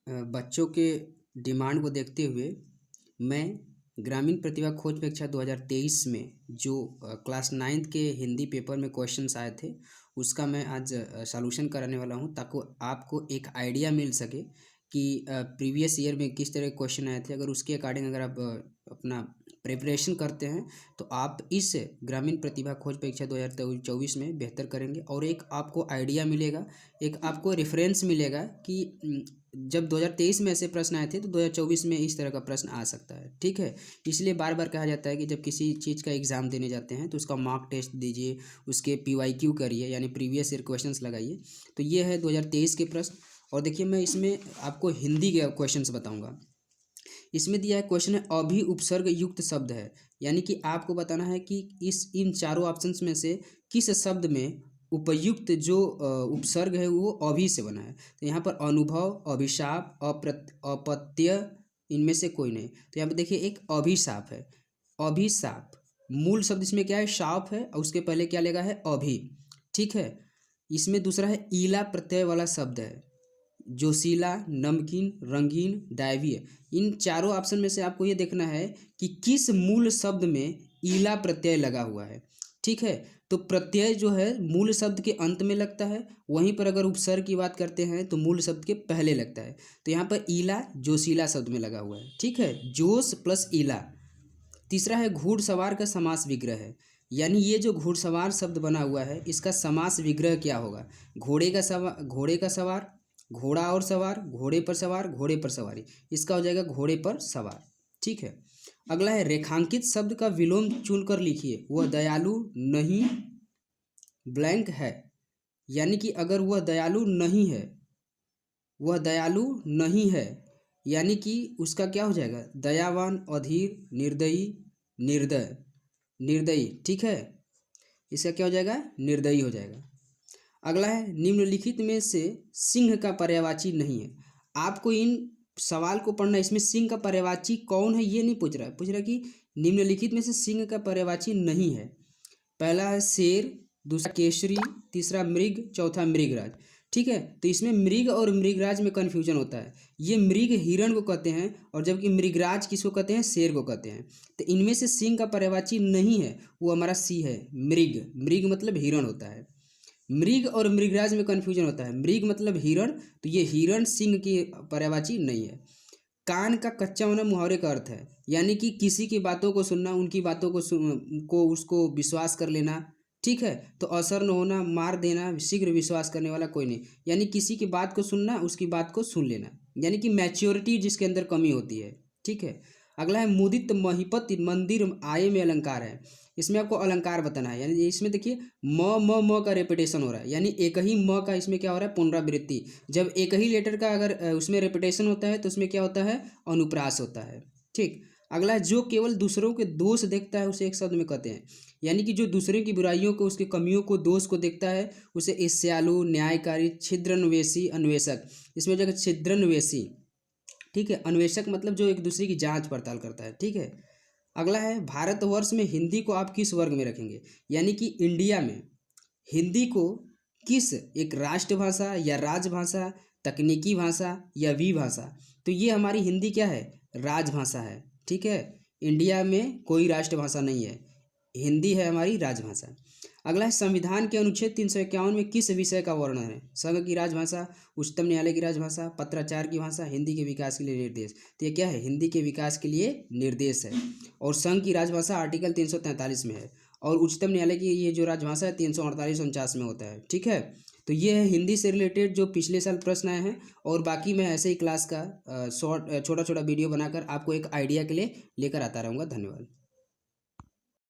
बच्चों के डिमांड को देखते हुए मैं ग्रामीण प्रतिभा खोज परीक्षा 2023 में जो क्लास 9th के हिंदी पेपर में क्वेश्चंस आए थे उसका मैं आज सॉल्यूशन कराने वाला हूं, ताकि आपको एक आइडिया मिल सके कि प्रीवियस ईयर में किस तरह के क्वेश्चन आए थे। अगर उसके अकॉर्डिंग अगर आप अपना प्रिपरेशन करते हैं तो आप इस ग्रामीण प्रतिभा खोज परीक्षा 2024 में बेहतर करेंगे और एक आपको आइडिया मिलेगा, एक आपको रेफरेंस मिलेगा कि जब 2023 में ऐसे प्रश्न आए थे तो 2024 में इस तरह का प्रश्न आ सकता है। ठीक है, इसलिए बार बार कहा जाता है कि जब किसी चीज़ का एग्ज़ाम देने जाते हैं तो उसका मॉक टेस्ट दीजिए, उसके PYQ करिए, यानी प्रीवियस ईयर क्वेश्चंस लगाइए। तो ये है 2023 के प्रश्न। और देखिए, मैं इसमें आपको हिंदी के क्वेश्चंस बताऊंगा। इसमें दिया है क्वेश्चन है अभी उपसर्ग युक्त शब्द है, यानी कि आपको बताना है कि इन चारों ऑप्शंस में से किस शब्द में उपयुक्त जो उपसर्ग है वो अभी से बना है। तो यहाँ पर अनुभव, अभिशाप, अपत्य, इनमें से कोई नहीं। तो यहाँ पर देखिए एक अभिशाप है। अभिशाप मूल शब्द इसमें क्या है, शाप है, और उसके पहले क्या लगा है, अभी। ठीक है, इसमें दूसरा है ईला प्रत्यय वाला शब्द है, जोशीला, नमकीन, रंगीन, दैवीय। इन चारों ऑप्शन में से आपको ये देखना है कि किस मूल शब्द में ईला प्रत्यय लगा हुआ है। ठीक है, तो प्रत्यय जो है मूल शब्द के अंत में लगता है, वहीं पर अगर उपसर्ग की बात करते हैं तो मूल शब्द के पहले लगता है। तो यहाँ पर ईला जोशीला शब्द में लगा हुआ है। ठीक है, जोश प्लस ईला। तीसरा है घुड़सवार का समास विग्रह है, यानी ये जो घुड़सवार शब्द बना हुआ है इसका समास विग्रह क्या होगा। घोड़े का सवार, घोड़ा और सवार, घोड़े पर सवार, घोड़े पर सवारी, इसका हो जाएगा घोड़े पर सवार। ठीक है, अगला है रेखांकित शब्द का विलोम चुनकर लिखिए, वह दयालु नहीं ब्लैंक है। यानी कि अगर वह दयालु नहीं है, वह दयालु नहीं है, यानी कि उसका क्या हो जाएगा, दयावान, अधीर, निर्दयी, निर्दय, निर्दयी। ठीक है, इसका क्या हो जाएगा, निर्दयी हो जाएगा। अगला है निम्नलिखित में से सिंह का पर्यायवाची नहीं है। आपको इन सवाल को पढ़ना, इसमें सिंह का पर्यायवाची कौन है ये नहीं पूछ रहा है, पूछ रहा है कि निम्नलिखित में से सिंह का पर्यायवाची नहीं है। पहला है शेर, दूसरा केसरी, तीसरा मृग, चौथा मृगराज। ठीक है, तो इसमें मृग और मृगराज में कन्फ्यूजन होता है। ये मृग हिरण को कहते हैं और जबकि मृगराज किसको कहते हैं, शेर को कहते हैं। तो इनमें से सिंह का पर्यायवाची नहीं है, वो हमारा सी है, मृग। मृग मतलब हिरण होता है। मृग और मृगराज में कन्फ्यूजन होता है, मृग मतलब हिरण, तो ये हिरण सिंह की पर्यायवाची नहीं है। कान का कच्चा होना मुहावरे का अर्थ है, यानी कि किसी की बातों को सुनना, उनकी बातों को उसको विश्वास कर लेना। ठीक है, तो असर न होना, मार देना, शीघ्र विश्वास करने वाला कोई नहीं, यानी किसी की बात को सुनना, उसकी बात को सुन लेना, यानी कि मैच्योरिटी जिसके अंदर कमी होती है। ठीक है, अगला है मुदित महिपत मंदिर आय में अलंकार है। इसमें आपको अलंकार बताना है, यानी इसमें देखिए म का रेपिटेशन हो रहा है, यानी एक ही म का इसमें क्या हो रहा है, पुनरावृत्ति। जब एक ही लेटर का अगर उसमें रेपिटेशन होता है तो उसमें क्या होता है, अनुप्रास होता है। ठीक, अगला है जो केवल दूसरों के दोष देखता है उसे एक शब्द में कहते हैं, यानी कि जो दूसरे की बुराइयों को, उसकी कमियों को, दोष को देखता है उसे ईर्ष्यालु, न्यायकारी, छिद्रन्वेषी, अन्वेषक। इसमें जो छिद्रन्वेषी, ठीक है, अन्वेषक मतलब जो एक दूसरे की जांच पड़ताल करता है। ठीक है, अगला है भारतवर्ष में हिंदी को आप किस वर्ग में रखेंगे, यानी कि इंडिया में हिंदी को किस, एक राष्ट्रभाषा या राजभाषा, तकनीकी भाषा या विभाषा। तो ये हमारी हिंदी क्या है, राजभाषा है। ठीक है, इंडिया में कोई राष्ट्रभाषा नहीं है, हिंदी है हमारी राजभाषा। अगला है संविधान के अनुच्छेद 351 में किस विषय का वर्णन है, संघ की राजभाषा, उच्चतम न्यायालय की राजभाषा, पत्राचार की भाषा, हिंदी के विकास के लिए निर्देश। तो ये क्या है, हिंदी के विकास के लिए निर्देश है। और संघ की राजभाषा आर्टिकल 343 में है, और उच्चतम न्यायालय की ये जो राजभाषा है 348-49 में होता है। ठीक है, तो ये है हिंदी से रिलेटेड जो पिछले साल प्रश्न आए हैं, और बाकी मैं ऐसे ही क्लास का छोटा छोटा वीडियो बनाकर आपको एक आइडिया के लिए लेकर आता रहूँगा। धन्यवाद।